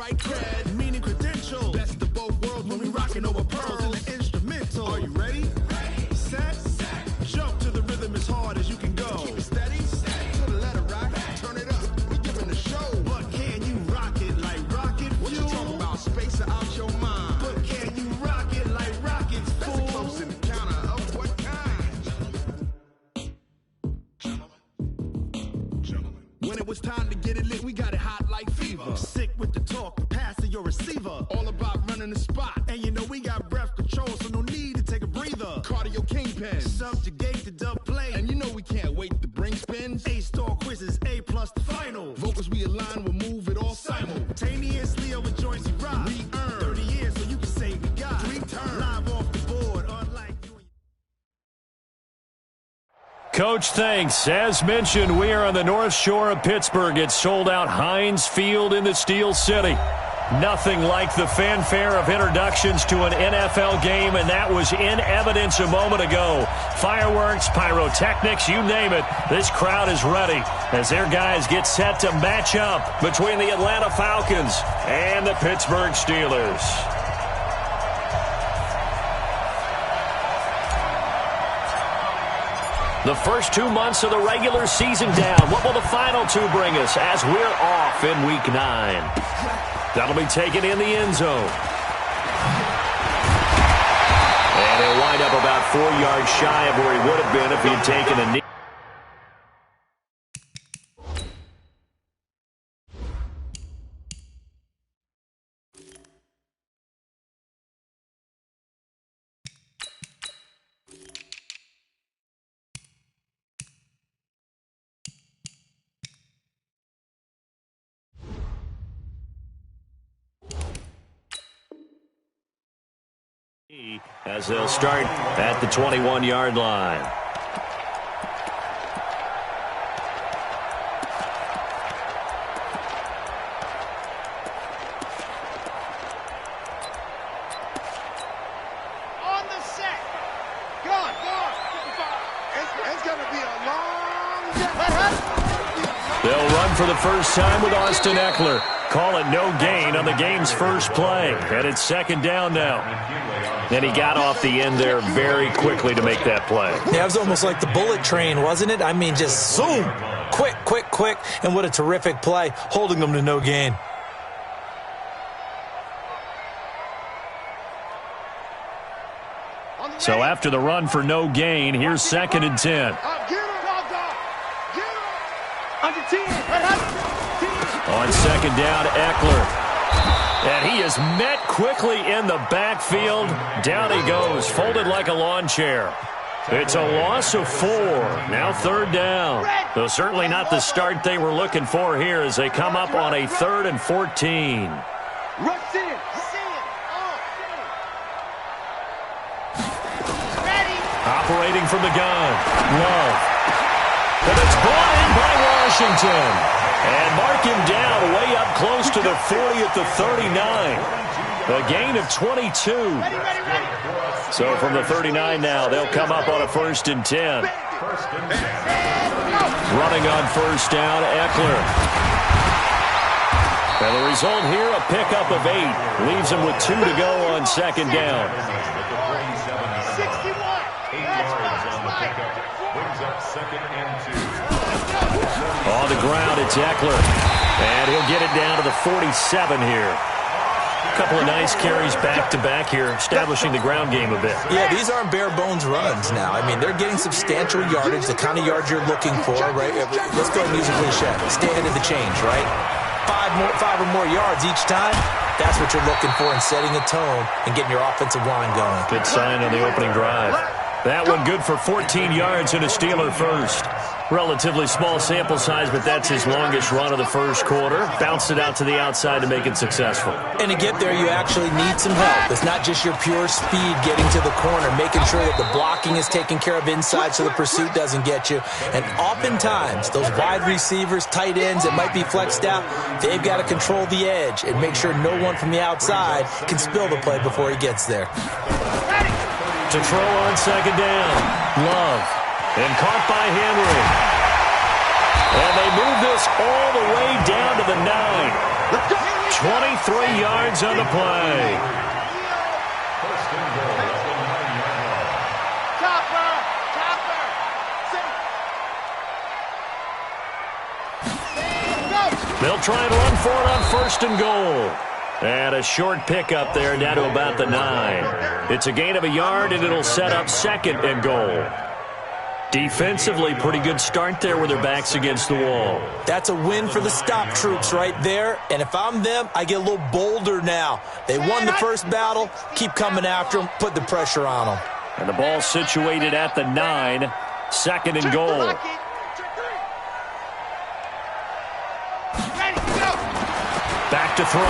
right cred, meaning credential. Best of both worlds when we rockin' over pearls in the instrumental. Are you ready? Set. Jump to the rhythm as hard as you can go. Keep it steady. To the letter rock. Turn it up. We giving the show. But can you rock it like rocket fuel? What you talking about? Space out your mind. But can you rock it like rockets, fool? That's a close encounter of what kind? Gentlemen. When it was time to get it lit, we got it hot like fever. Sick with the talk, passing your receiver. All about running the spot. And you know we got breath control, so no need to take a breather. Cardio kingpin, subjugate the dub play. And you know we can't wait to bring spins. A-star quizzes, A+ the final. Vocals we align, we'll move it all simultaneously over joints and rock. We earn 30 years, so you can say we got 3 turns. Live off the board, unlike you. Coach, thanks. As mentioned, we are on the North Shore of Pittsburgh. It's sold out Heinz Field in the Steel City. Nothing like the fanfare of introductions to an NFL game, and that was in evidence a moment ago. Fireworks, pyrotechnics, you name it. This crowd is ready as their guys get set to match up between the Atlanta Falcons and the Pittsburgh Steelers. The first 2 months of the regular season down. What will the final 2 bring us as we're off in Week 9? That'll be taken in the end zone. And he'll wind up about 4 yards shy of where he would have been if he had taken a knee. As they'll start at the 21-yard line. On the set. Go on. It's going to be a long day. They'll run for the first time with Austin Eckler. Call it no gain on the game's first play. And it's second down now. And he got off the end there very quickly to make that play. Yeah, it was almost like the bullet train, wasn't it? I mean, just zoom. Quick. And what a terrific play, holding them to no gain. So after the run for no gain, here's 2nd and 10. On second down, Eckler. And he is met quickly in the backfield. Down he goes, folded like a lawn chair. It's a loss of 4. Now 3rd down. Though certainly not the start they were looking for here as they come up on a 3rd and 14. Operating from the gun. Love. And it's brought in by Washington. And mark him down way up close to the 40 at the 39. A gain of 22. So from the 39 now, they'll come up on a 1st and 10. Running on 1st down, Eckler. And the result here, a pickup of 8. Leaves him with 2 to go on 2nd down. 61. Brings up 2nd and 2. On the ground, it's Eckler. And he'll get it down to the 47 here. A couple of nice carries back-to-back here, establishing the ground game a bit. Yeah, these aren't bare-bones runs now. I mean, they're getting substantial yardage, the kind of yards you're looking for, right? Let's go ahead and use a cliche. Stay ahead of the change, right? 5 or more yards each time. That's what you're looking for in setting a tone and getting your offensive line going. Good sign on the opening drive. That one good for 14 yards and a Steeler first. Relatively small sample size, but that's his longest run of the first quarter. Bounced it out to the outside to make it successful. And to get there, you actually need some help. It's not just your pure speed getting to the corner, making sure that the blocking is taken care of inside so the pursuit doesn't get you. And oftentimes, those wide receivers, tight ends that might be flexed out, they've got to control the edge and make sure no one from the outside can spill the play before he gets there. To throw on 2nd down. Love. And caught by Henry. And they move this all the way down to the 9. 23 yards on the play. They'll try and run for it on 1st and goal. And a short pickup there down to about the 9. It's a gain of a yard, and it'll set up 2nd and goal. Defensively, pretty good start there with their backs against the wall. That's a win for the stop troops right there. And if I'm them, I get a little bolder now. They won the first battle. Keep coming after them. Put the pressure on them. And the ball situated at the 9. 2nd and goal. Back to throw.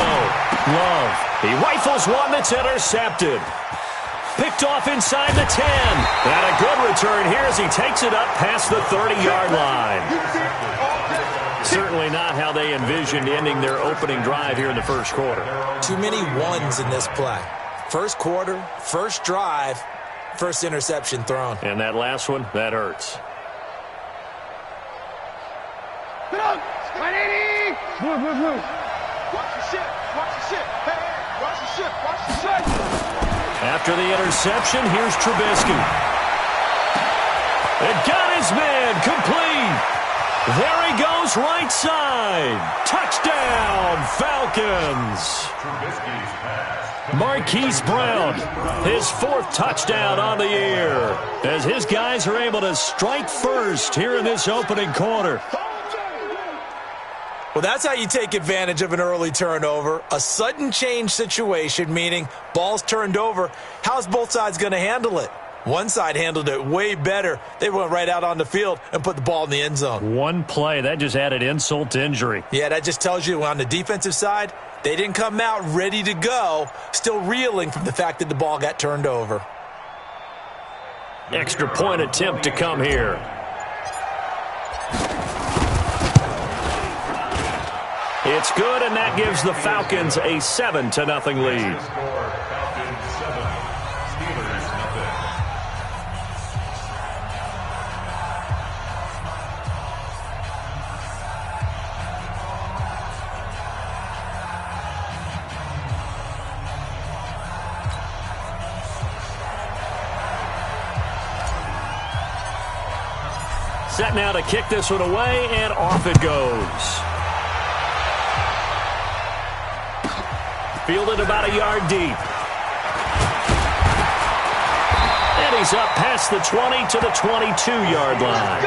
Love. He rifles one that's intercepted. Picked off inside the 10. And a good return here as he takes it up past the 30-yard line. Certainly not how they envisioned ending their opening drive here in the first quarter. Too many ones in this play. First quarter, first drive, first interception thrown. And that last one, that hurts. After the interception, here's Trubisky. It got his man complete. There he goes right side. Touchdown, Falcons. Marquise Brown, his 4th touchdown on the year, as his guys are able to strike first here in this opening quarter. Well, that's how you take advantage of an early turnover. A sudden change situation, meaning ball's turned over. How's both sides going to handle it? One side handled it way better. They went right out on the field and put the ball in the end zone. One play, that just added insult to injury. Yeah, that just tells you on the defensive side, they didn't come out ready to go, still reeling from the fact that the ball got turned over. Extra point attempt to come here. It's good, and that gives the Falcons a 7-0 lead. Set now to kick this one away, and off it goes. Fielded about a yard deep. And he's up past the 20 to the 22-yard line.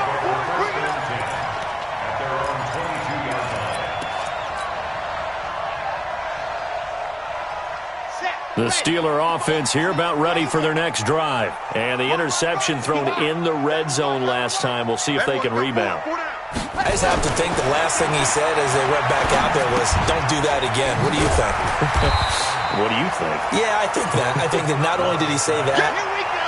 The Steeler offense here about ready for their next drive. And the interception thrown in the red zone last time. We'll see if they can rebound. I just have to think the last thing he said as they went back out there was, don't do that again. What do you think? What do you think? Yeah, I think that. I think that not only did he say that,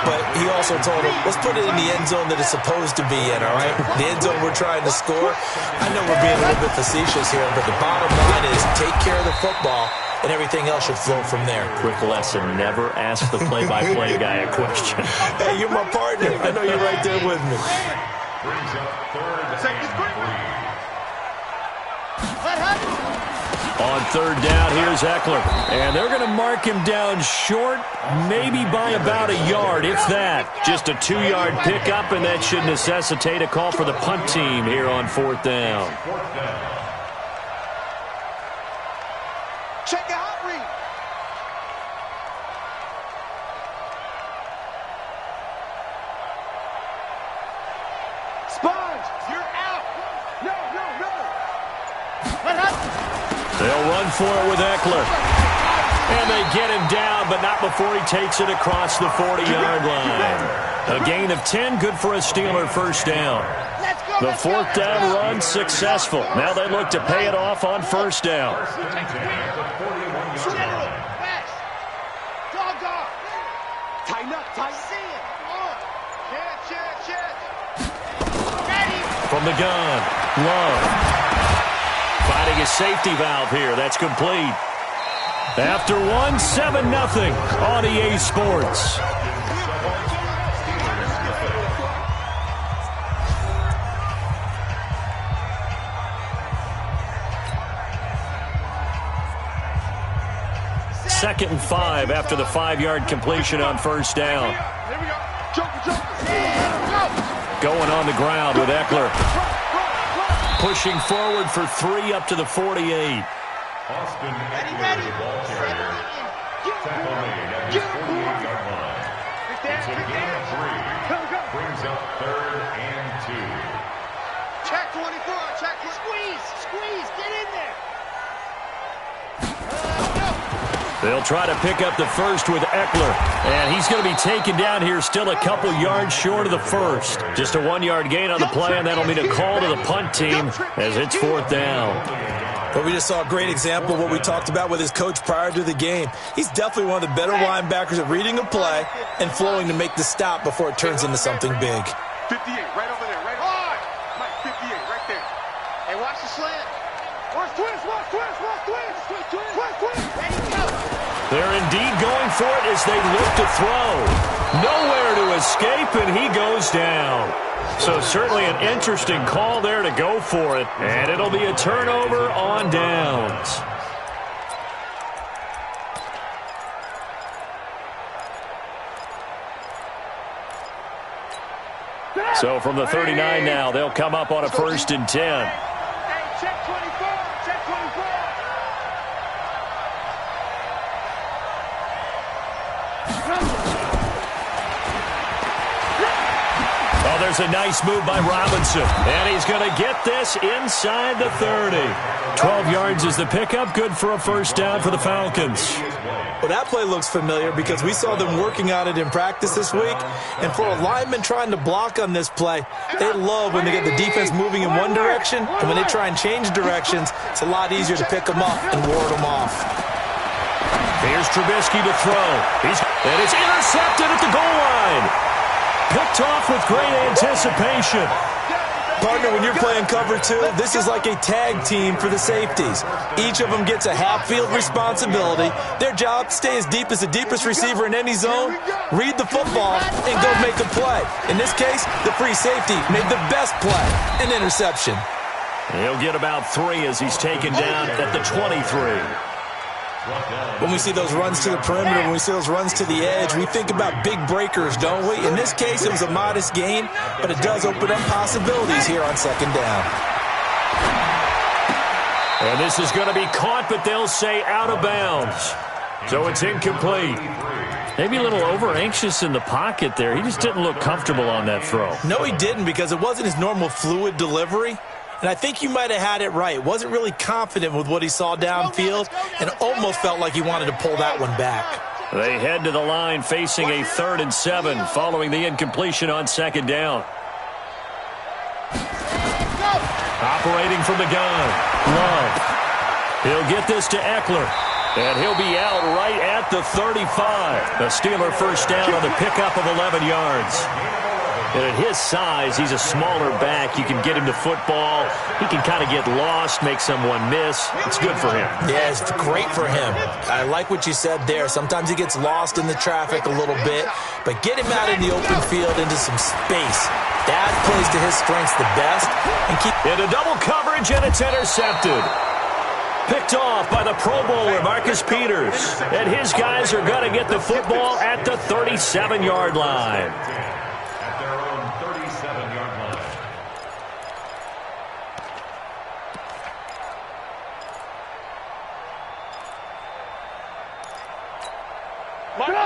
but he also told him, let's put it in the end zone that it's supposed to be in, all right? The end zone we're trying to score. I know we're being a little bit facetious here, but the bottom line is take care of the football, and everything else should flow from there. Quick lesson, never ask the play-by-play guy a question. Hey, you're my partner. I know you're right there with me. Brings up 3rd and 3. On 3rd down, here's Eckler. And they're going to mark him down short, maybe by about a yard, if that. Just a 2-yard pickup, and that should necessitate a call for the punt team here on 4th down. Check out read. Sponge, you're out. No. They'll run for it with Eckler. And they get him down, but not before he takes it across the 40-yard line. A gain of 10, good for a Steeler first down. The 4th down run successful. Now they look to pay it off on 1st down. Tighten up, From the gun, Love. Finding a safety valve here. That's complete. After one, 7-0 on EA Sports. 2nd and 5 after the 5-yard completion on first down. Here we go. Joker. Going on the ground with Eckler. Pushing forward for 3 up to the 48. Ready. Brings up 3rd and 2. Check 24. Check. Squeeze. Get in there. They'll try to pick up the first with Eckler. And he's going to be taken down here still a couple yards short of the first. Just a 1-yard gain on the play, and that'll mean a call to the punt team as it's 4th down. But we just saw a great example of what we talked about with his coach prior to the game. He's definitely one of the better linebackers at reading a play and flowing to make the stop before it turns into something big. 58, right over there, right hard. Mike, 58, right there. Hey, watch the slant. Watch twist. Ready, go. They're indeed going for it as they look to throw. Nowhere to escape, and he goes down. So certainly an interesting call there to go for it, and it'll be a turnover on downs. So from the 39 now, they'll come up on a 1st and 10. Hey, check 24. Check 24. Oh, there's a nice move by Robinson. And he's going to get this inside the 30. 12 yards is the pickup. Good for a 1st down for the Falcons. Well, that play looks familiar because we saw them working on it in practice this week. And for a lineman trying to block on this play, they love when they get the defense moving in one direction. And when they try and change directions, it's a lot easier to pick them up and ward them off. Here's Trubisky to throw. And it's intercepted at the goal line. Picked off with great anticipation. Partner, when you're playing cover 2, this is like a tag team for the safeties. Each of them gets a half-field responsibility. Their job, stay as deep as the deepest receiver in any zone, read the football, and go make a play. In this case, the free safety made the best play, an interception. He'll get about 3 as he's taken down at the 23. When we see those runs to the perimeter, when we see those runs to the edge, we think about big breakers, don't we? In this case, it was a modest gain, but it does open up possibilities here on 2nd down. And this is going to be caught, but they'll say out of bounds. So it's incomplete. Maybe a little over-anxious in the pocket there. He just didn't look comfortable on that throw. No, he didn't, because it wasn't his normal fluid delivery. And I think you might have had it right. Wasn't really confident with what he saw downfield and almost felt like he wanted to pull that one back. They head to the line facing a 3rd and 7 following the incompletion on 2nd down. Operating from the gun, Love. He'll get this to Eckler, and he'll be out right at the 35. A Steeler 1st down on the pickup of 11 yards. And at his size, he's a smaller back. You can get him to football. He can kind of get lost, make someone miss. It's good for him. Yeah, it's great for him. I like what you said there. Sometimes he gets lost in the traffic a little bit, but get him out in the open field into some space. That plays to his strengths the best. And keep into double coverage, and it's intercepted. Picked off by the Pro Bowler, Marcus Peters. And his guys are going to get the football at the 37-yard line.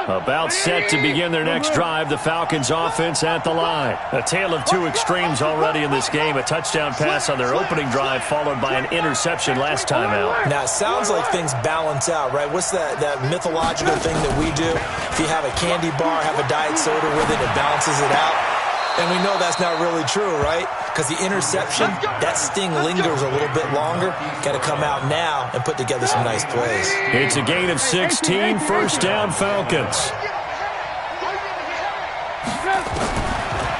About set to begin their next drive, the Falcons offense at the line. A tale of 2 extremes already in this game. A touchdown pass on their opening drive followed by an interception last time out. Now, it sounds like things balance out, right? What's that mythological thing that we do? If you have a candy bar, have a diet soda with it, it balances it out. And we know that's not really true, right? Because the interception, that sting lingers a little bit longer. Got to come out now and put together some nice plays. It's a gain of 16, 1st down Falcons.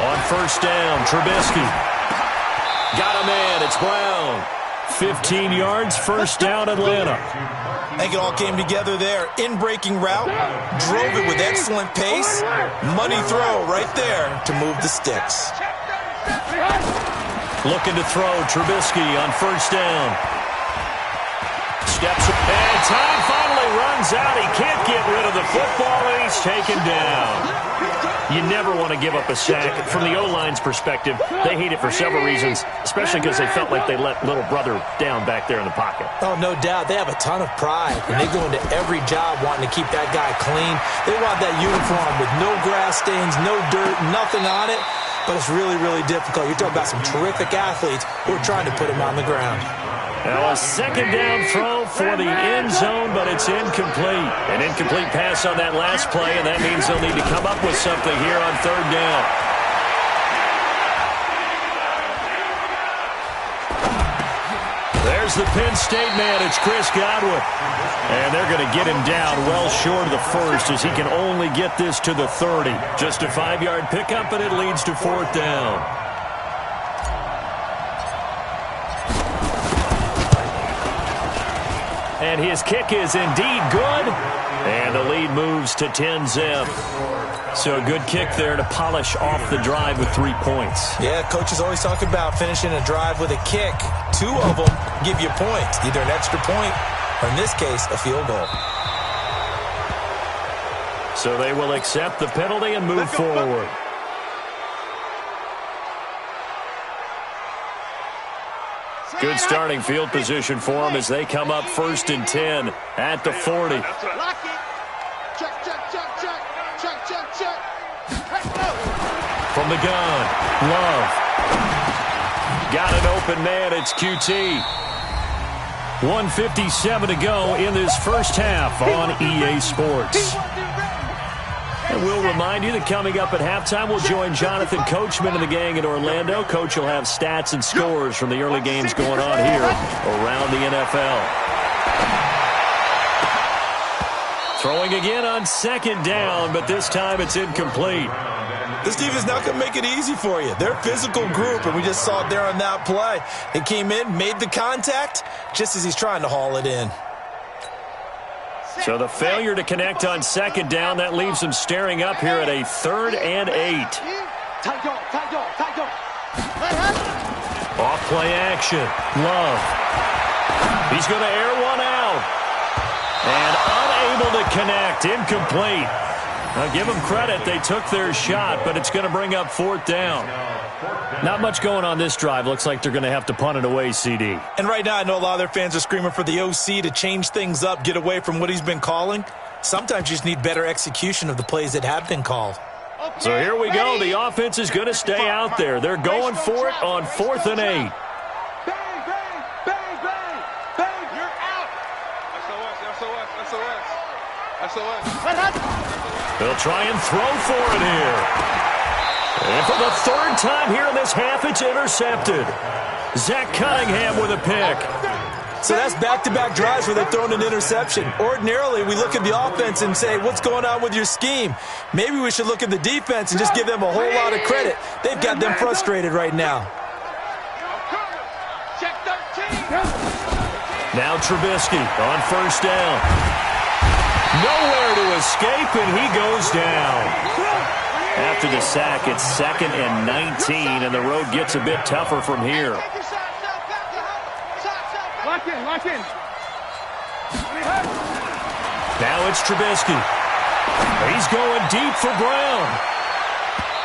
On 1st down, Trubisky. Got a man, it's Brown. 15 yards, 1st down Atlanta. I think it all came together there. In-breaking route, drove it with excellent pace. Money throw right there to move the sticks. Looking to throw, Trubisky on 1st down. Steps, and time finally runs out. He can't get rid of the football, and he's taken down. You never want to give up a sack. From the O-line's perspective, they hate it for several reasons, especially because they felt like they let little brother down back there in the pocket. Oh, no doubt. They have a ton of pride, and they go into every job wanting to keep that guy clean. They want that uniform with no grass stains, no dirt, nothing on it. But it's really, really difficult. You're talking about some terrific athletes who are trying to put him on the ground. Now a second down throw for the end zone, but it's incomplete. An incomplete pass on that last play, and that means they'll need to come up with something here on third down. There's the Penn State man. It's Chris Godwin. And they're going to get him down well short of the first as he can only get this to the 30. Just a 5-yard pickup, and it leads to fourth down. And his kick is indeed good. And the lead moves to 10-zip. So a good kick there to polish off the drive with 3 points. Yeah, coaches always talk about finishing a drive with a kick. 2 of them give you points, either an extra point or, in this case, a field goal. So they will accept the penalty and move forward. Good starting field position for them as they come up 1st and 10 at the 40. Lock it. Check, check, check, check. Check, check, check. Hey, no. From the gun, Love. Got an open man, it's QT. 1:57 to go in this first half on EA Sports. And we'll remind you that coming up at halftime, we'll join Jonathan Coachman and the gang in Orlando. Coach will have stats and scores from the early games going on here around the NFL. Throwing again on second down, but this time it's incomplete. This defense is not going to make it easy for you. They're a physical group, and we just saw it there on that play. They came in, made the contact, just as he's trying to haul it in. So the failure to connect on second down, that leaves them staring up here at a 3rd and 8. Off play action. Love. He's going to air one out. And unable to connect. Incomplete. Now give them credit. They took their shot, but it's going to bring up 4th down. Not much going on this drive. Looks like they're going to have to punt it away, CD. And right now I know a lot of their fans are screaming for the OC to change things up, get away from what he's been calling. Sometimes you just need better execution of the plays that have been called. So here we go. The offense is going to stay out there. They're going for it on 4th and 8. Bang, bang, bang, bang, bang. You're out. SOS. They'll try and throw for it here. And for the 3rd time here in this half, it's intercepted. Zach Cunningham with a pick. So that's back-to-back drives where they've thrown an interception. Ordinarily, we look at the offense and say, what's going on with your scheme? Maybe we should look at the defense and just give them a whole lot of credit. They've got them frustrated right now. Now Trubisky on 1st down. Nowhere to escape, and he goes down. After the sack, it's 2nd and 19, and the road gets a bit tougher from here. Lock in. Now it's Trubisky. He's going deep for Brown.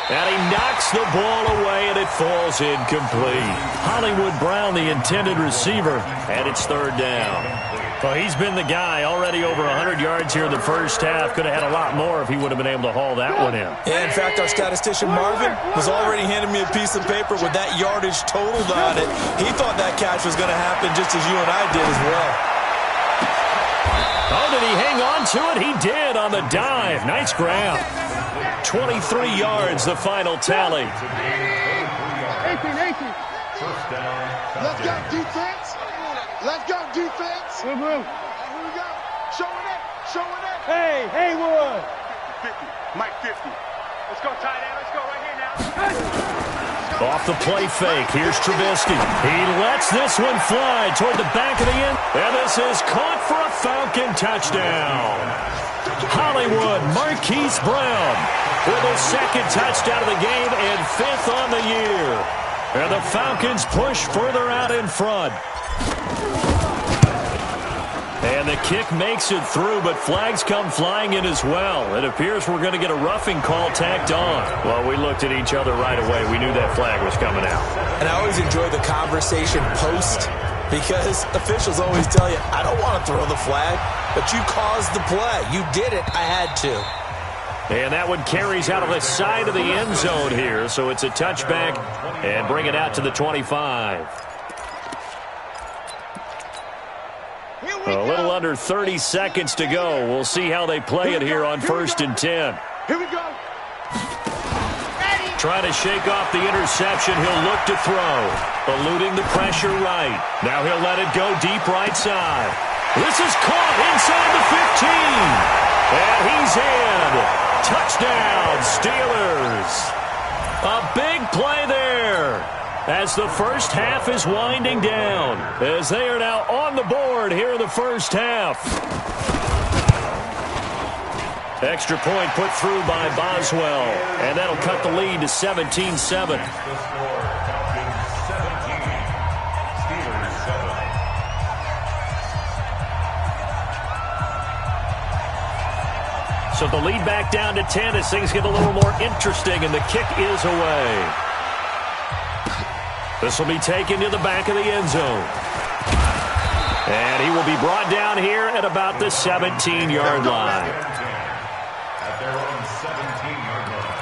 And he knocks the ball away, and it falls incomplete. Hollywood Brown, the intended receiver, and it's 3rd down. Well, he's been the guy, already over 100 yards here in the first half. Could have had a lot more if he would have been able to haul that one in. Yeah, in fact, our statistician Marvin was already handing me a piece of paper with that yardage totaled on it. He thought that catch was going to happen just as you and I did as well. Oh, did he hang on to it? He did on the dive. Nice grab. 23 yards, the final tally. 18. Let's go, defense. Let's go, defense. Here we go. Showing it. Hey, Haywood. 50. Mike 50. Let's go, tight end. Let's go right here now. Off the play fake. Here's Trubisky. He lets this one fly toward the back of the end. And this is caught for a Falcon touchdown. Hollywood Marquise Brown with his 2nd touchdown of the game and 5th on the year. And the Falcons push further out in front. And the kick makes it through, but flags come flying in as well. It appears we're going to get a roughing call tacked on. Well, we looked at each other right away. We knew that flag was coming out. And I always enjoy the conversation post, because officials always tell you, I don't want to throw the flag, but you caused the play. You did it. I had to. And that one carries out of the side of the end zone here, so it's a touchback and bring it out to the 25. A little under 30 seconds to go. We'll see how they play it here on 1st and 10. Here we go. Trying to shake off the interception. He'll look to throw. Eluding the pressure right. Now he'll let it go deep right side. This is caught inside the 15. And he's in. Touchdown, Steelers. A big play there as the first half is winding down, as they are now on the board here in the first half. Extra point put through by Boswell, and that'll cut the lead to 17-7. So the lead back down to 10 as things get a little more interesting, and the kick is away. This will be taken to the back of the end zone. And he will be brought down here at about the 17-yard line. At their own 17-yard line.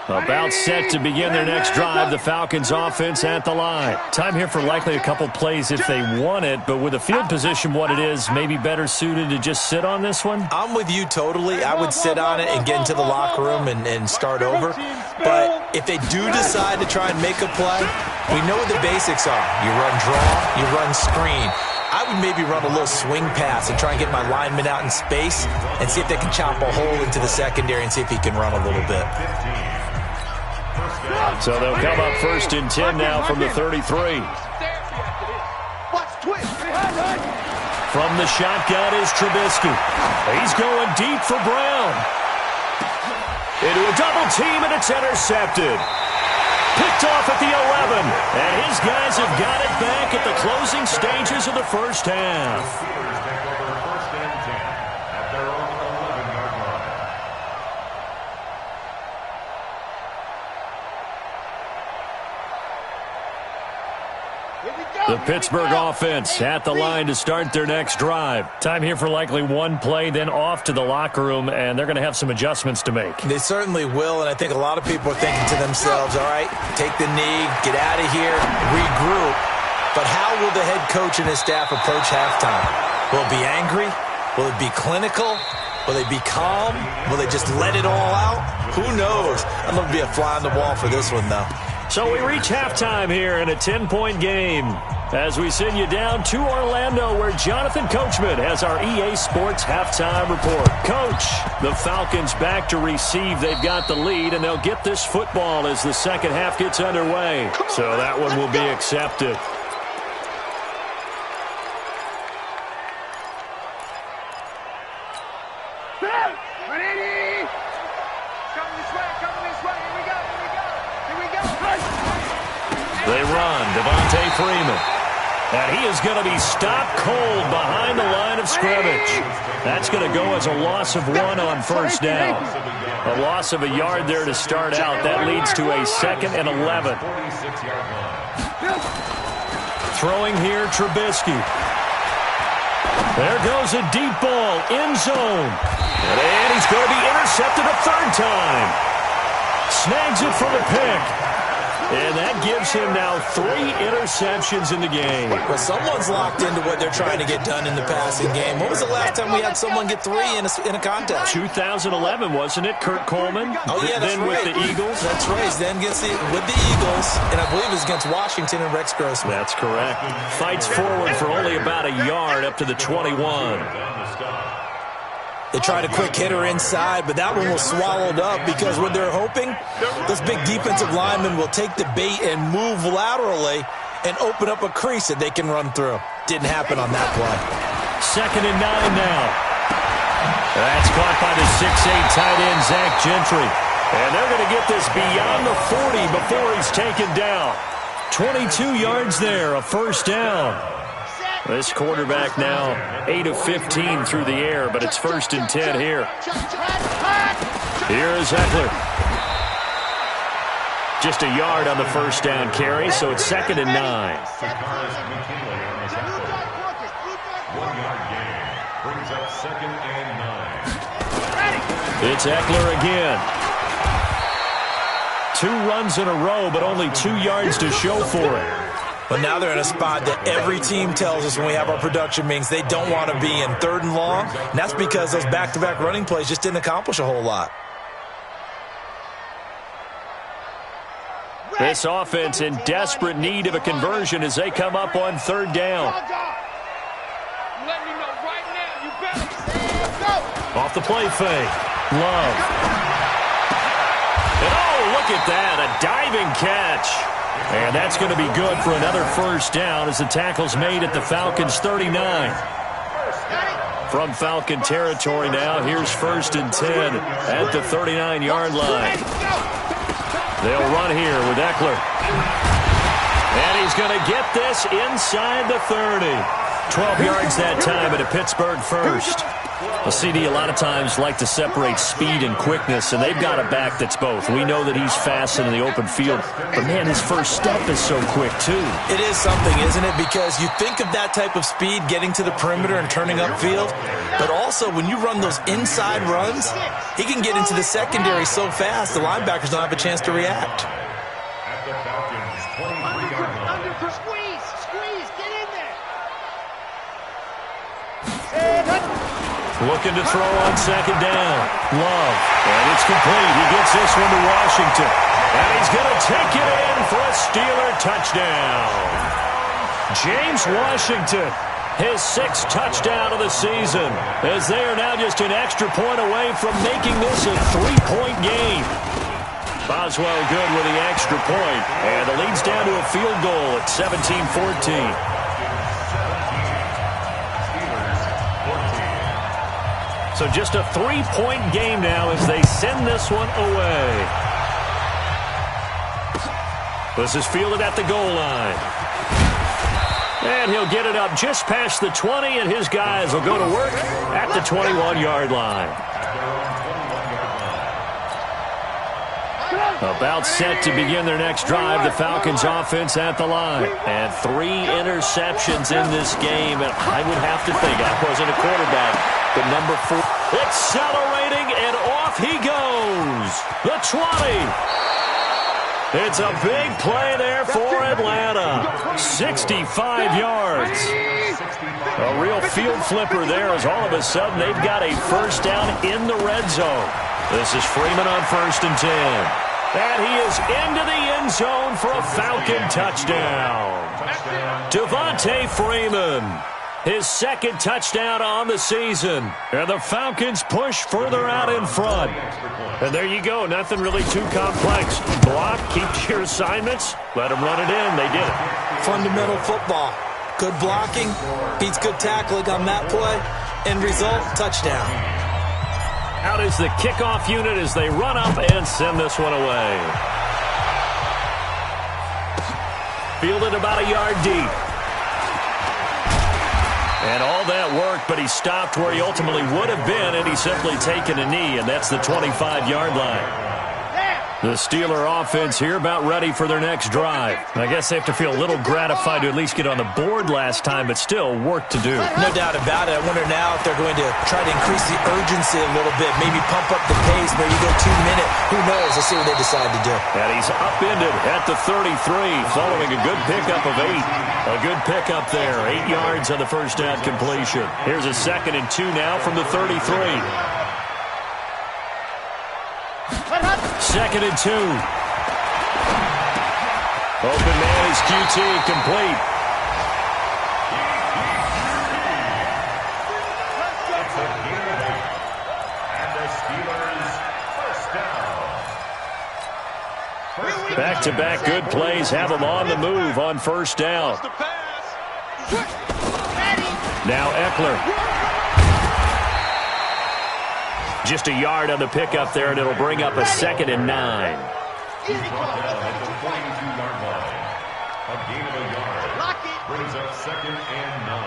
About set to begin their next drive, the Falcons offense at the line. Time here for likely a couple plays if they want it, but with the field position what it is, maybe better suited to just sit on this one? I'm with you totally. I would sit on it and get into the locker room and start over. But if they do decide to try and make a play, we know what the basics are. You run draw, you run screen. I would maybe run a little swing pass and try and get my lineman out in space and see if they can chop a hole into the secondary and see if he can run a little bit. So they'll come up 1st and 10 now from the 33. From the shotgun is Trubisky. He's going deep for Brown. Into a double team, and it's intercepted. Picked off at the 11. And his guys have got it back at the closing stages of the first half. Steelers take over 1st and 10 at their own 11-yard line. The Pittsburgh offense at the line to start their next drive. Time here for likely one play, then off to the locker room, and they're going to have some adjustments to make. They certainly will, and I think a lot of people are thinking to themselves, all right, take the knee, get out of here, regroup. But how will the head coach and his staff approach halftime? Will it be angry? Will it be clinical? Will they be calm? Will they just let it all out? Who knows? I'm going to be a fly on the wall for this one, though. So we reach halftime here in a 10-point game as we send you down to Orlando, where Jonathan Coachman has our EA Sports halftime report. Coach, the Falcons back to receive. They've got the lead, and they'll get this football as the second half gets underway. So that one will be accepted. They run, Devontae Freeman. And he is going to be stopped cold behind the line of scrimmage. That's going to go as a loss of 1 on first down. A loss of a yard there to start out. That leads to a 2nd and 11. Throwing here, Trubisky. There goes a deep ball, end zone. And he's going to be intercepted a 3rd time. Snags it for the pick. And that gives him now 3 interceptions in the game. Well, someone's locked into what they're trying to get done in the passing game. When was the last time we had someone get 3 in a contest? 2011, wasn't it? Kurt Coleman? Oh, yeah, that's then right. With the Eagles? That's right. Then with the Eagles, and I believe it was against Washington and Rex Grossman. That's correct. Fights forward for only about a yard up to the 21. They tried a quick hitter inside, but that one was swallowed up because what they're hoping, this big defensive lineman will take the bait and move laterally and open up a crease that they can run through. Didn't happen on that play. 2nd and 9 now. That's caught by the 6'8" tight end, Zach Gentry. And they're going to get this beyond the 40 before he's taken down. 22 yards there, a first down. This quarterback now 8 of 15 through the air, but it's 1st and 10 here. Here's Eckler. Just a yard on the first down carry, so it's 2nd and 9. 1 yard gain brings up 2nd and 9. It's Eckler again. 2 runs in a row, but only 2 yards to show for it. But now they're in a spot that every team tells us when we have our production meetings they don't want to be in, 3rd and long. And that's because those back-to-back running plays just didn't accomplish a whole lot. This offense in desperate need of a conversion as they come up on 3rd down. Let me know right now. You better. Off the play fake. Love. And oh, look at that. A diving catch. And that's going to be good for another first down as the tackle's made at the Falcons' 39. From Falcon territory now, here's 1st and 10 at the 39-yard line. They'll run here with Eckler. And he's going to get this inside the 30. 12 yards that time at a Pittsburgh first. A CD a lot of times like to separate speed and quickness, and they've got a back that's both. We know that he's fast in the open field, but man, his first step is so quick too. It is something, isn't it? Because you think of that type of speed getting to the perimeter and turning upfield, but also when you run those inside runs, he can get into the secondary so fast the linebackers don't have a chance to react. At the Falcons' 23-yard line. Squeeze, get in there. Looking to throw on 2nd down. Love. And it's complete. He gets this one to Washington. And he's going to take it in for a Steeler touchdown. James Washington, his 6th touchdown of the season, as they are now just an extra point away from making this a 3-point game. Boswell good with the extra point, and the lead's down to a field goal at 17-14. So just a 3-point game now as they send this one away. This is fielded at the goal line. And he'll get it up just past the 20, and his guys will go to work at the 21-yard line. About set to begin their next drive, the Falcons offense at the line. And 3 interceptions in this game, and I would have to think, I wasn't a quarterback, but number 4, accelerating, and off he goes. The 20. It's a big play there for Atlanta. 65 yards. A real field flipper there as all of a sudden they've got a first down in the red zone. This is Freeman on 1st and 10. And he is into the end zone for a Falcon touchdown. Devontae Freeman, his 2nd touchdown on the season. And the Falcons push further out in front. And there you go, nothing really too complex. Block, keep your assignments, let them run it in. They did it. Fundamental football. Good blocking, beats good tackling on that play. End result, touchdown. Out is the kickoff unit as they run up and send this one away. Fielded about a yard deep. And all that work, but he stopped where he ultimately would have been, and he's simply taken a knee, and that's the 25-yard line. The Steeler offense here about ready for their next drive. I guess they have to feel a little gratified to at least get on the board last time, but still work to do. No doubt about it. I wonder now if they're going to try to increase the urgency a little bit, maybe pump up the pace, maybe go 2-minute. Who knows? Let's see what they decide to do. And he's upended at the 33, following a good pickup of 8. A good pickup there, 8 yards on the first down completion. Here's a 2nd and 2 now from the 33. 2nd and 2. Open man is QT, complete. And the Steelers first down. Back-to-back good plays have them on the move on first down. Now Eckler. Just a yard on the pickup there, and it'll bring up a 2nd and 9. He's brought down at the 42-yard line. A gain of a yard. Brings up 2nd and 9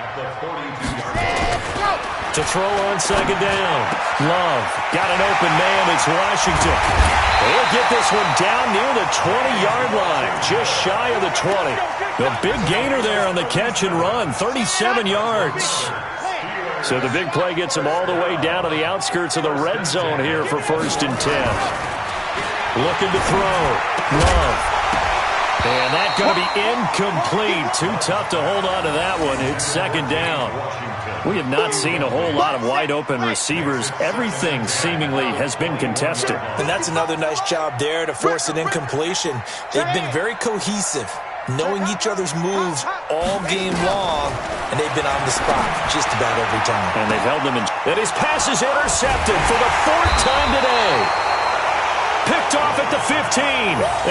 at the 42-yard line. To throw on 2nd down. Love got an open man. It's Washington. They'll get this one down near the 20-yard line, just shy of the 20. The big gainer there on the catch and run, 37 yards. So the big play gets him all the way down to the outskirts of the red zone here for 1st and 10. Looking to throw. Love. And that's going to be incomplete. Too tough to hold on to that one. It's 2nd down. We have not seen a whole lot of wide-open receivers. Everything seemingly has been contested. And that's another nice job there to force an incompletion. They've been very cohesive, knowing each other's moves all game long, and they've been on the spot just about every time. And they've held them in. And his pass is intercepted for the 4th time today. Picked off at the 15.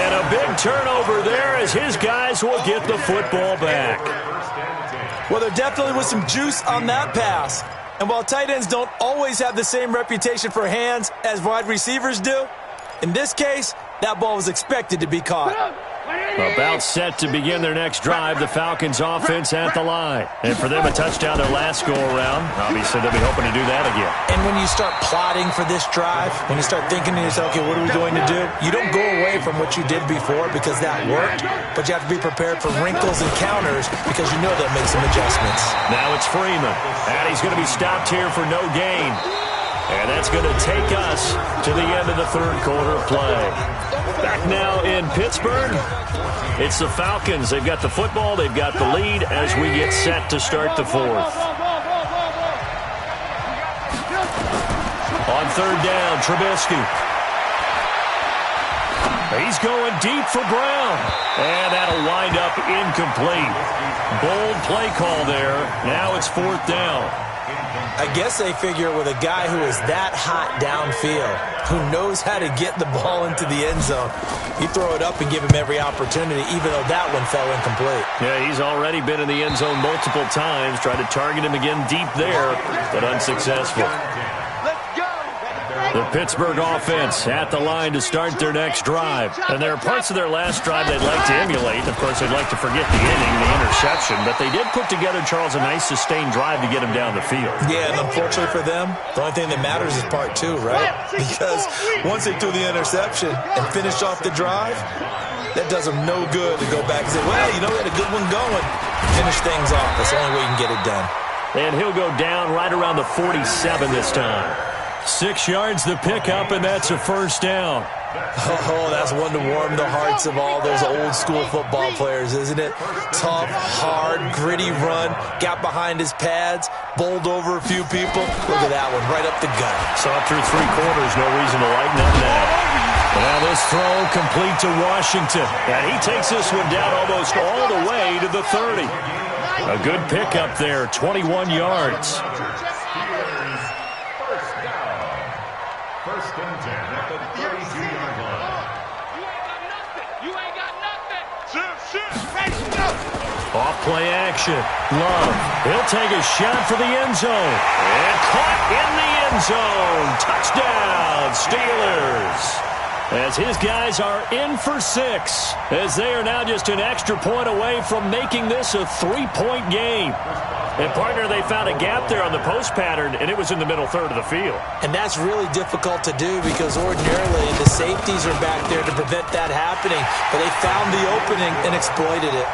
And a big turnover there as his guys will get the football back. Well, there definitely was some juice on that pass. And while tight ends don't always have the same reputation for hands as wide receivers do, in this case, that ball was expected to be caught. About set to begin their next drive, the Falcons offense at the line. And for them, a touchdown their last go-around. Obviously, they'll be hoping to do that again. And when you start plotting for this drive, when you start thinking to yourself, okay, what are we going to do? You don't go away from what you did before because that worked, but you have to be prepared for wrinkles and counters because you know they'll make some adjustments. Now it's Freeman. And he's going to be stopped here for no gain. And that's going to take us to the end of the 3rd quarter play. Back now in Pittsburgh, it's the Falcons. They've got the football. They've got the lead as we get set to start the 4th. On 3rd down, Trubisky. He's going deep for Brown. And that'll wind up incomplete. Bold play call there. Now it's 4th down. I guess they figure with a guy who is that hot downfield, who knows how to get the ball into the end zone, you throw it up and give him every opportunity, even though that one fell incomplete. Yeah, he's already been in the end zone multiple times, tried to target him again deep there, but unsuccessful. The Pittsburgh offense at the line to start their next drive. And there are parts of their last drive they'd like to emulate. Of course, they'd like to forget the inning, the interception. But they did put together, Charles, a nice sustained drive to get him down the field. Yeah, and unfortunately for them, the only thing that matters is part 2, right? Because once they threw the interception and finished off the drive, that does them no good to go back and say, well, you know, we had a good one going. Finish things off. That's the only way you can get it done. And he'll go down right around the 47 this time. 6 yards the pickup, and that's a 1st down. Oh, that's one to warm the hearts of all those old-school football players, isn't it? Tough, hard, gritty run, got behind his pads, bowled over a few people. Look at that one, right up the gut. Saw through 3 quarters, no reason to lighten up that. Now this throw complete to Washington, and he takes this one down almost all the way to the 30. A good pickup there, 21 yards. 1st and 10 at the 32-yard line. You ain't got nothing. Shoot. Off play action. Love. He'll take a shot for the end zone. And caught in the end zone. Touchdown, Steelers. As his guys are in for 6. As they are now just an extra point away from making this a 3-point game. And, partner, they found a gap there on the post pattern, and it was in the middle third of the field. And that's really difficult to do because ordinarily the safeties are back there to prevent that happening. But they found the opening and exploited it.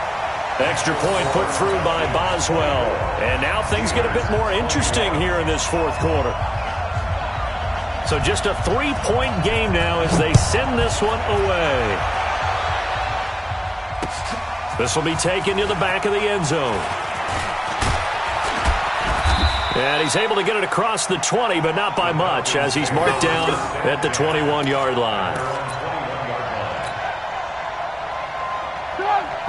Extra point put through by Boswell. And now things get a bit more interesting here in this 4th quarter. So just a 3-point game now as they send this one away. This will be taken to the back of the end zone. And he's able to get it across the 20, but not by much, as he's marked down at the 21-yard line.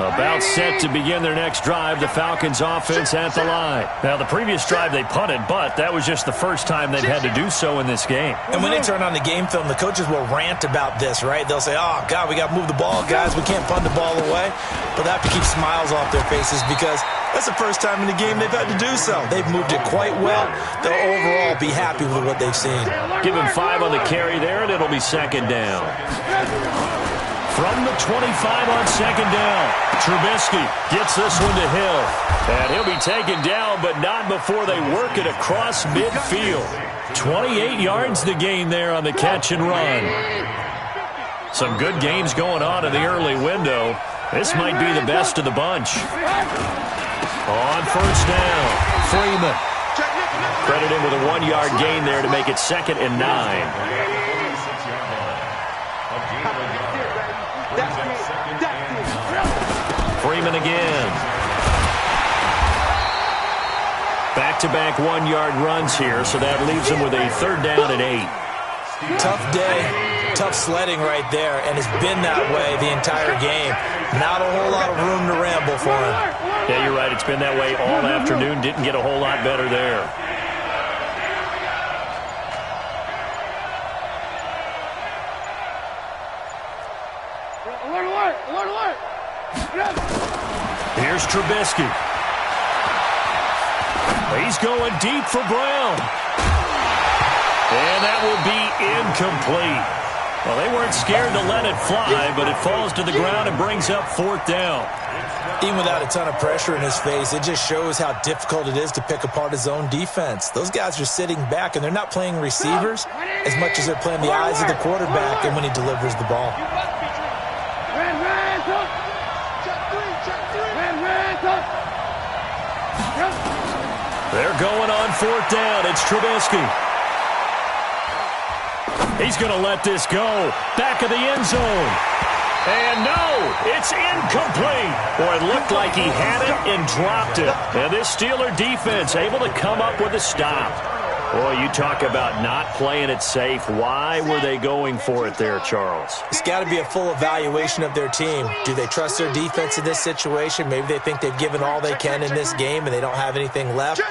About set to begin their next drive, the Falcons offense at the line. Now, the previous drive they punted, but that was just the first time they've had to do so in this game. And when they turn on the game film, the coaches will rant about this, right? They'll say, oh, God, we got to move the ball, guys. We can't punt the ball away. But they have to keep smiles off their faces because that's the first time in the game they've had to do so. They've moved it quite well. They'll overall be happy with what they've seen. Give him 5 on the carry there, and it'll be second down. From the 25 on second down, Trubisky gets this one to Hill. And he'll be taken down, but not before they work it across midfield. 28 yards the gain there on the catch and run. Some good games going on in the early window. This might be the best of the bunch. On first down, Freeman. Credit him with a 1-yard gain there to make it 2nd and 9. Freeman again. Back-to-back 1-yard runs here, so that leaves him with a 3rd down and 8. Tough day, tough sledding right there, and it's been that way the entire game. Not a whole lot of room to ramble for him. Yeah, you're right. It's been that way all afternoon. Didn't get a whole lot better there. Here's Trubisky. He's going deep for Brown. And that will be incomplete. Well, they weren't scared to let it fly, but it falls to the ground and brings up 4th down. Even without a ton of pressure in his face, it just shows how difficult it is to pick apart his own defense. Those guys are sitting back, and they're not playing receivers as much as they're playing the eyes of the quarterback and when he delivers the ball. They're going on 4th down. It's Trubisky. He's going to let this go. Back of the end zone. And no, it's incomplete. Boy, it looked like he had it and dropped it. And this Steeler defense able to come up with a stop. Boy, you talk about not playing it safe. Why were they going for it there, Charles? It's got to be a full evaluation of their team. Do they trust their defense in this situation? Maybe they think they've given all they can in this game and they don't have anything left.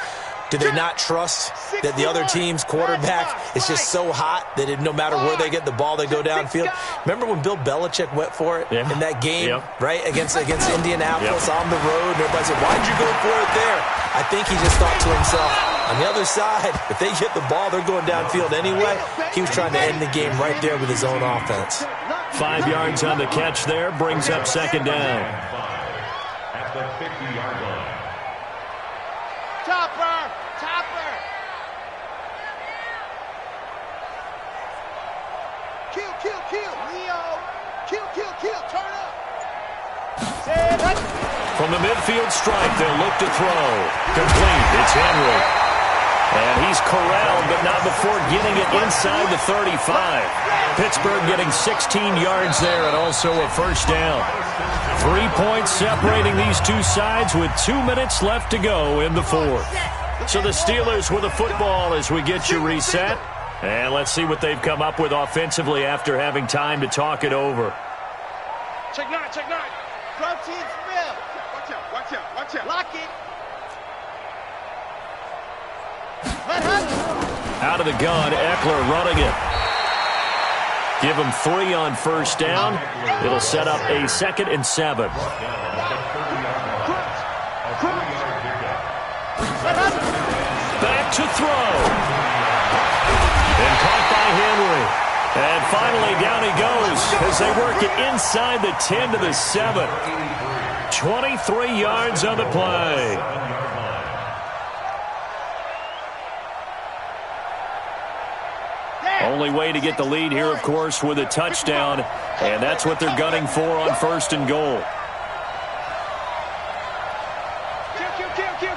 Do they not trust that the other team's quarterback is just so hot that no matter where they get the ball, they go downfield? Remember when Bill Belichick went for it in that game, right, against Indianapolis on the road? And everybody said, why'd you go for it there? I think he just thought to himself, on the other side, if they get the ball, they're going downfield anyway. He was trying to end the game right there with his own offense. 5 yards on the catch there, brings up 2nd down. At the 50-yard line. Chopper! Kill, Leo. Kill, turn up. From the midfield stripe, they'll look to throw. Complete, it's Henry. And he's corralled, but not before getting it inside the 35. Pittsburgh getting 16 yards there and also a 1st down. 3 points separating these two sides with 2 minutes left to go in the 4th. So the Steelers with a football as we get you reset. And let's see what they've come up with offensively after having time to talk it over. Check 9. Protein spill. Watch out. Lock it. Out of the gun, Eckler running it. Give him 3 on 1st down. It'll set up a 2nd and 7. Back to throw. And caught by Henry. And finally down he goes as they work it inside the 10 to the 7. 23 yards on the play. Only way to get the lead here, of course, with a touchdown. And that's what they're gunning for on 1st and goal.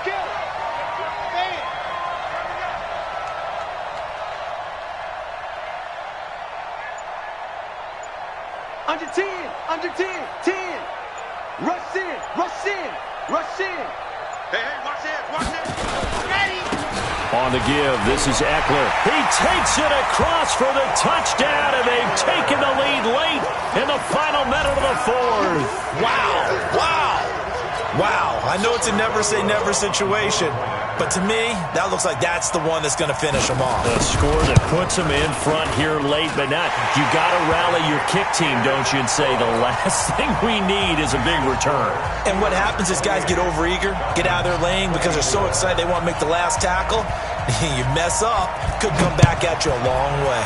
Kill. Under 10. Rush in. Hey, watch it. Ready. On the give, this is Eckler. He takes it across for the touchdown, and they've taken the lead late in the final minute of the fourth. Wow. I know it's a never-say-never situation, but to me, that looks like that's the one that's going to finish them off. A score that puts them in front here late, but not. You got to rally your kick team, don't you, and say the last thing we need is a big return. And what happens is guys get overeager, get out of their lane because they're so excited they want to make the last tackle. You mess up, could come back at you a long way.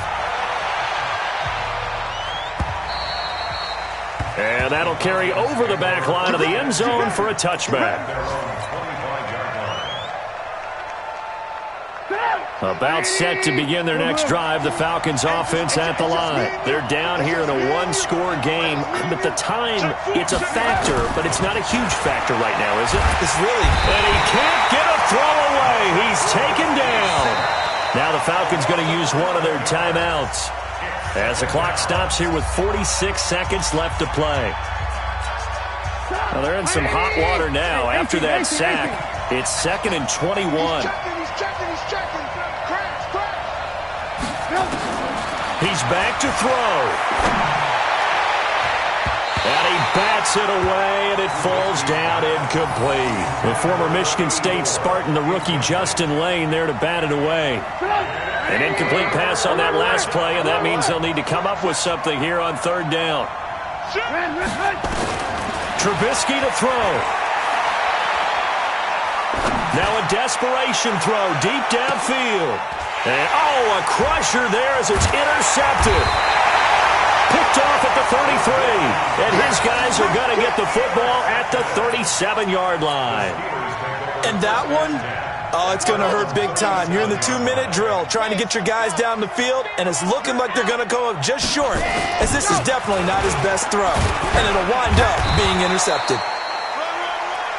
And that'll carry over the back line of the end zone for a touchback. About set to begin their next drive, the Falcons offense at the line. They're down here in a one-score game, but the time, it's a factor, but it's not a huge factor right now, is it? It's really. And he can't get a throw away. He's taken down. Now the Falcons going to use one of their timeouts as the clock stops here with 46 seconds left to play. Well, they're in some hot water now after that sack. It's 2nd and 21. He's checking. He's back to throw. And he bats it away, and it falls down incomplete. The former Michigan State Spartan, the rookie Justin Lane, there to bat it away. An incomplete pass on that last play, and that means they'll need to come up with something here on 3rd down. Trubisky to throw. Now a desperation throw deep downfield. And, a crusher there as it's intercepted. Picked off at the 33. And his guys are going to get the football at the 37-yard line. And that one, it's going to hurt big time. You're in the 2-minute drill trying to get your guys down the field, and it's looking like they're going to go up just short, as this is definitely not his best throw. And it'll wind up being intercepted.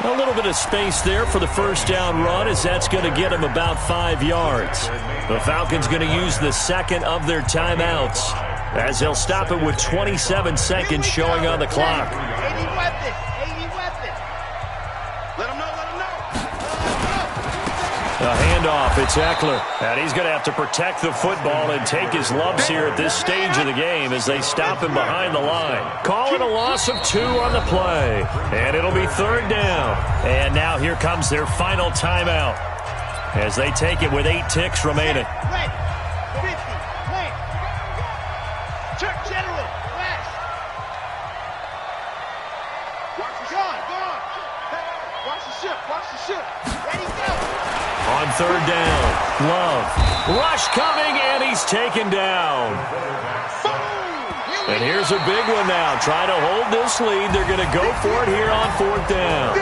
A little bit of space there for the first down run, as that's going to get him about 5 yards. The Falcons going to use the second of their timeouts, as they'll stop it with 27 seconds showing on the clock. 80 weapons. Let him know. A handoff, it's Eckler. And he's going to have to protect the football and take his lumps here at this stage of the game as they stop him behind the line. Call it a loss of 2 on the play. And it'll be 3rd down. And now here comes their final timeout as they take it with 8 ticks remaining. Red, 50, lane. Check general, west. Go on. Watch the ship. Ready, go. On 3rd down, Love. Rush coming, and he's taken down. And here's a big one now. Trying to hold this lead. They're going to go for it here on 4th down.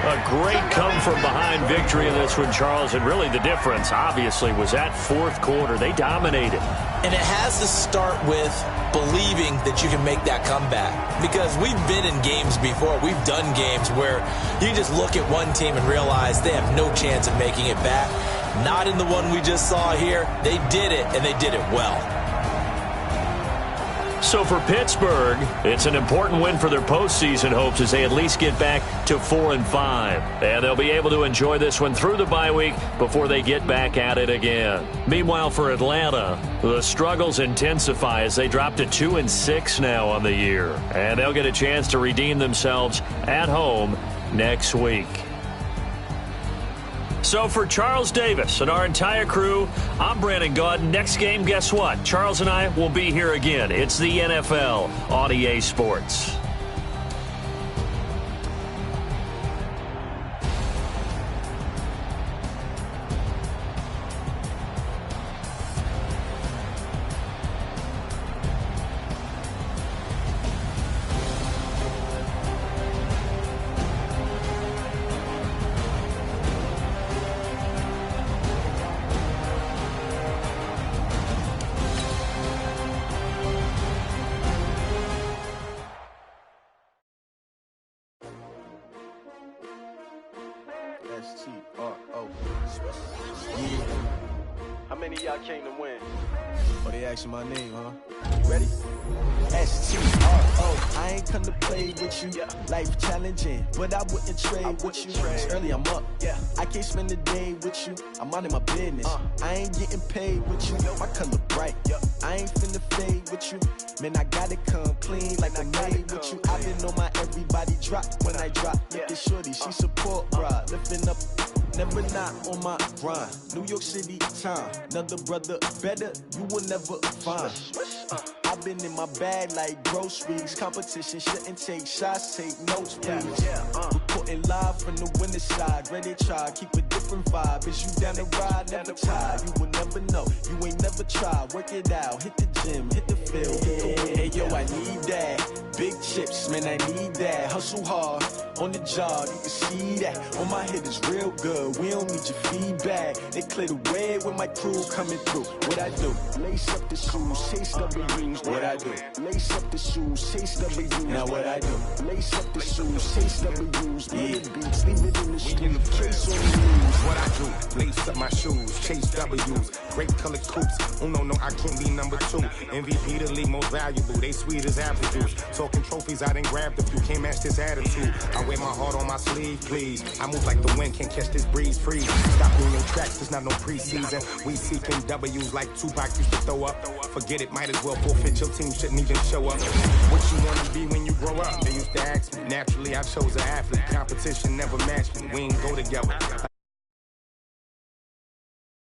A great come-from-behind victory in this one, Charles. And really the difference, obviously, was that 4th quarter. They dominated. And it has to start with believing that you can make that comeback. Because we've been in games before. We've done games where you just look at one team and realize they have no chance of making it back. Not in the one we just saw here. They did it, and they did it well. So for Pittsburgh, it's an important win for their postseason hopes as they at least get back to 4-5. And they'll be able to enjoy this one through the bye week before they get back at it again. Meanwhile, for Atlanta, the struggles intensify as they drop to 2-6 now on the year. And they'll get a chance to redeem themselves at home next week. So for Charles Davis and our entire crew, I'm Brandon Gaudin. Next game, guess what? Charles and I will be here again. It's the NFL on EA Sports. How many of y'all came to win? Oh, they asking my name, huh? You ready? S-T-R-O. I ain't come to play with you. Life challenging, but I wouldn't trade with you. It's early, I'm up. I can't spend the day with you. I'm minding my business. I ain't getting paid with you. My color bright. I ain't finna fade with you. Man, I gotta come clean like I made with you. I been on my everybody drop when I drop. Look at shorty, she support, bruh. Lifting up, never not on my grind. New York City time, another brother better, you will never find. I've been in my bag like groceries. Competition shouldn't take shots, take notes, please. Reporting live from the winter side. Ready to try, keep a different vibe. Is you down the ride, never tired. You will never know, you ain't never tried. Work it out, hit the gym, hit the field, hit the wind. Hey yo, I need that. Big chips, man, I need that. Hustle hard, on the job, you can see that. On my head is real good, we don't need your feedback. They clear the way when my crew coming through. What I do? Lace up the shoes, chase W's. What I do? Lace up the shoes, chase W's. Now what I do? Lace up the shoes, chase W's. Beats, leave it in the street, chase on the news. What I do? Lace up my shoes, chase W's. Great colored coops. Oh no, I can't be number 2. MVP the league most valuable. They sweet as apple juice. Talking trophies, I done grabbed a few. Can't match this attitude. I wear my heart on my sleeve, please. I move like the wind, can't catch this breeze, freeze. Stop doing your tracks, there's not no preseason. We seeking W's like Tupac used to throw up. Forget it, might as well forfeit. Your team shouldn't even show up. What you wanna be when you grow up? They used to ask me. Naturally, I chose an athlete. Competition never matched me. We ain't go together.